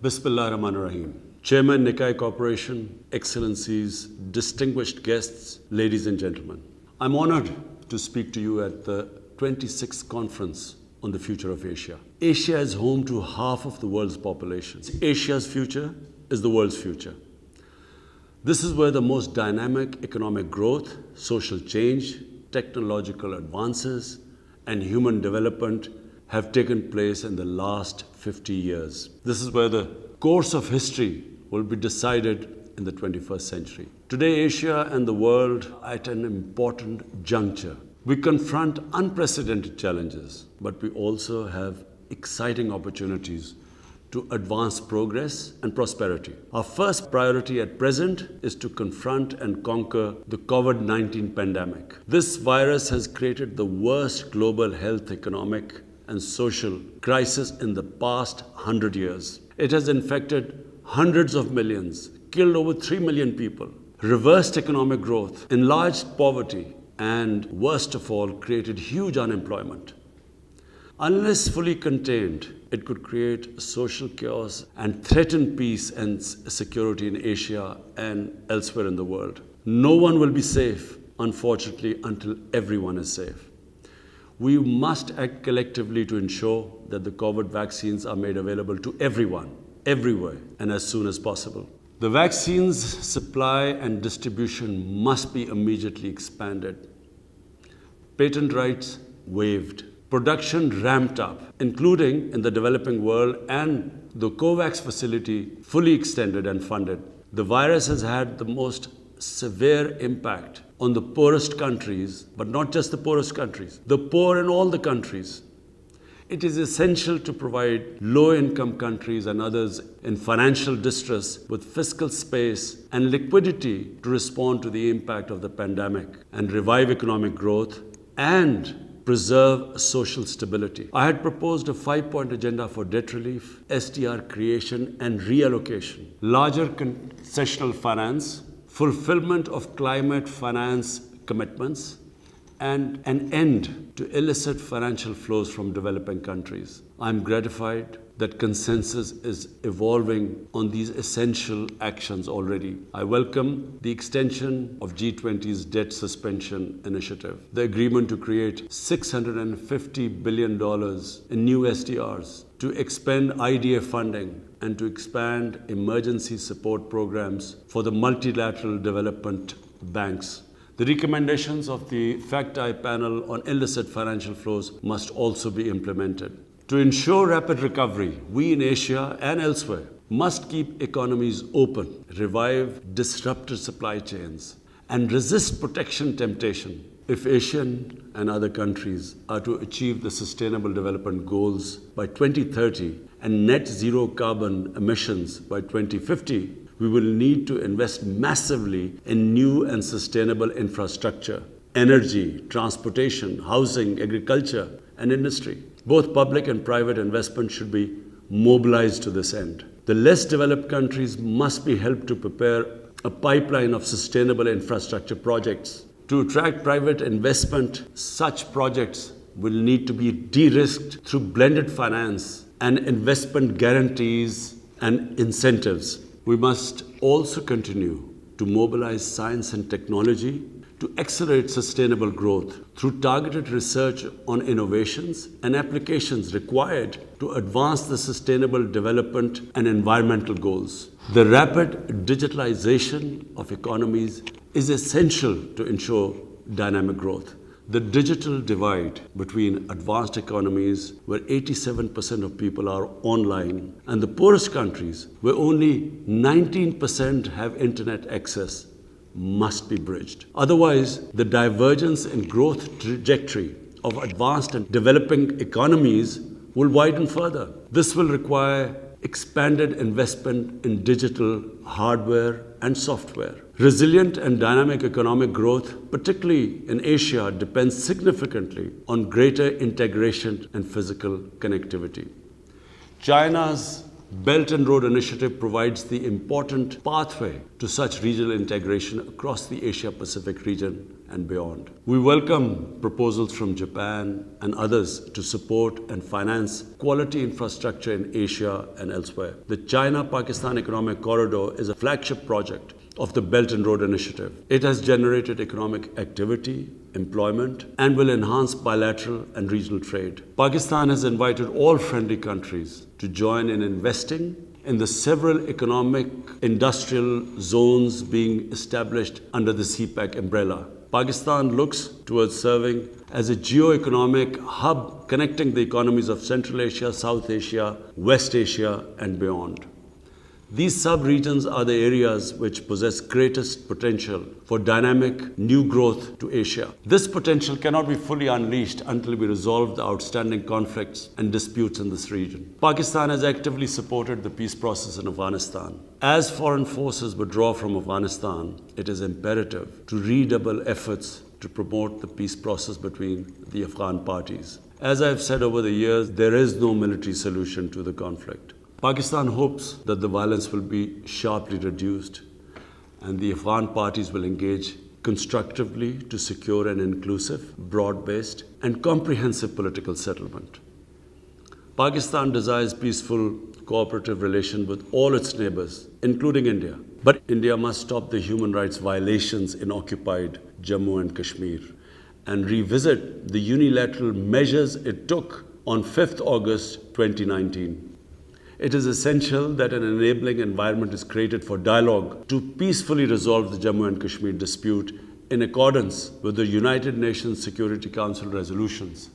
Bismillah Rahman Rahim. Chairman Nikkei Corporation, Excellencies, distinguished guests, ladies and gentlemen. I'm honored to speak to you at the 26th Conference on the Future of Asia. Asia is home to half of the world's population. Asia's future is the world's future. This is where the most dynamic economic growth, social change, technological advances, and human development have taken place in the last 50 years. This is where the course of history will be decided in the 21st century. Today, Asia and the world are at an important juncture. We confront unprecedented challenges, but we also have exciting opportunities to advance progress and prosperity. Our first priority at present is to confront and conquer the COVID-19 pandemic. This virus has created the worst global health, economic, and social crisis in the past 100 years. It has infected hundreds of millions, killed over 3 million people, reversed economic growth, enlarged poverty, and worst of all, created huge unemployment. Unless fully contained, it could create social chaos and threaten peace and security in Asia and elsewhere in the world. No one will be safe, unfortunately, until everyone is safe. We must act collectively to ensure that the COVID vaccines are made available to everyone, everywhere, and as soon as possible. The vaccines supply and distribution must be immediately expanded. Patent rights waived. Production ramped up, including in the developing world, and the COVAX facility fully extended and funded. The virus has had the most severe impact on the poorest countries, but not just the poorest countries, the poor in all the countries. It is essential to provide low-income countries and others in financial distress with fiscal space and liquidity to respond to the impact of the pandemic and revive economic growth and preserve social stability. I had proposed a 5-point agenda for debt relief, SDR creation and reallocation, larger concessional finance, fulfillment of climate finance commitments, and an end to illicit financial flows from developing countries. I'm gratified that consensus is evolving on these essential actions already. I welcome the extension of G20's debt suspension initiative, the agreement to create $650 billion in new SDRs, to expend IDA funding, and to expand emergency support programs for the multilateral development banks. The recommendations of the FACT-I panel on illicit financial flows must also be implemented. To ensure rapid recovery, we in Asia and elsewhere must keep economies open, revive disrupted supply chains, and resist protection temptation. If Asian and other countries are to achieve the Sustainable Development Goals by 2030 and net zero carbon emissions by 2050, we will need to invest massively in new and sustainable infrastructure, energy, transportation, housing, agriculture, and industry. Both public and private investment should be mobilized to this end. The less developed countries must be helped to prepare a pipeline of sustainable infrastructure projects. To attract private investment, such projects will need to be de-risked through blended finance and investment guarantees and incentives. We must also continue to mobilize science and technology to accelerate sustainable growth through targeted research on innovations and applications required to advance the sustainable development and environmental goals. The rapid digitalization of economies is essential to ensure dynamic growth. The digital divide between advanced economies, where 87% of people are online, and the poorest countries, where only 19% have internet access, must be bridged. Otherwise, the divergence in growth trajectory of advanced and developing economies will widen further. This will require expanded investment in digital hardware and software. Resilient and dynamic economic growth, particularly in Asia, depends significantly on greater integration and physical connectivity. China's Belt and Road Initiative provides the important pathway to such regional integration across the Asia-Pacific region and beyond. We welcome proposals from Japan and others to support and finance quality infrastructure in Asia and elsewhere. The China-Pakistan Economic Corridor is a flagship project of the Belt and Road Initiative. It has generated economic activity, employment, and will enhance bilateral and regional trade. Pakistan has invited all friendly countries to join in investing in the several economic industrial zones being established under the CPEC umbrella. Pakistan looks towards serving as a geo-economic hub connecting the economies of Central Asia, South Asia, West Asia, and beyond. These sub-regions are the areas which possess greatest potential for dynamic new growth to Asia. This potential cannot be fully unleashed until we resolve the outstanding conflicts and disputes in this region. Pakistan has actively supported the peace process in Afghanistan. As foreign forces withdraw from Afghanistan, it is imperative to redouble efforts to promote the peace process between the Afghan parties. As I have said over the years, there is no military solution to the conflict. Pakistan hopes that the violence will be sharply reduced and the Afghan parties will engage constructively to secure an inclusive, broad-based and comprehensive political settlement. Pakistan desires peaceful, cooperative relations with all its neighbors, including India. But India must stop the human rights violations in occupied Jammu and Kashmir and revisit the unilateral measures it took on 5th August 2019. It is essential that an enabling environment is created for dialogue to peacefully resolve the Jammu and Kashmir dispute in accordance with the United Nations Security Council resolutions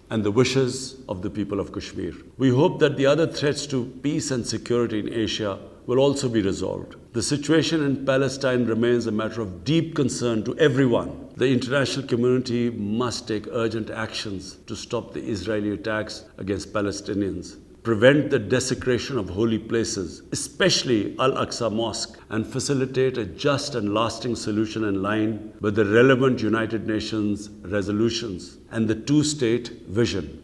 and the wishes of the people of Kashmir. We hope that the other threats to peace and security in Asia will also be resolved. The situation in Palestine remains a matter of deep concern to everyone. The international community must take urgent actions to stop the Israeli attacks against Palestinians, prevent the desecration of holy places, especially Al-Aqsa Mosque, and facilitate a just and lasting solution in line with the relevant United Nations resolutions and the two-state vision.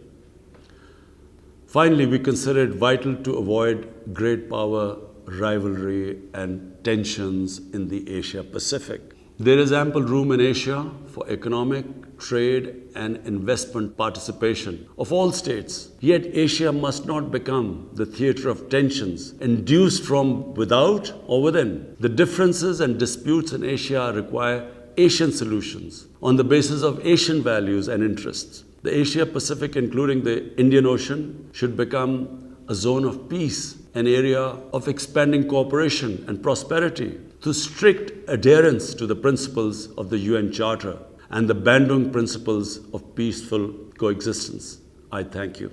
Finally, we consider it vital to avoid great power rivalry and tensions in the Asia-Pacific. There is ample room in Asia for economic, trade and investment participation of all states. Yet Asia must not become the theatre of tensions induced from without or within. The differences and disputes in Asia require Asian solutions on the basis of Asian values and interests. The Asia-Pacific, including the Indian Ocean, should become a zone of peace, an area of expanding cooperation and prosperity through strict adherence to the principles of the UN Charter and the Bandung principles of peaceful coexistence. I thank you.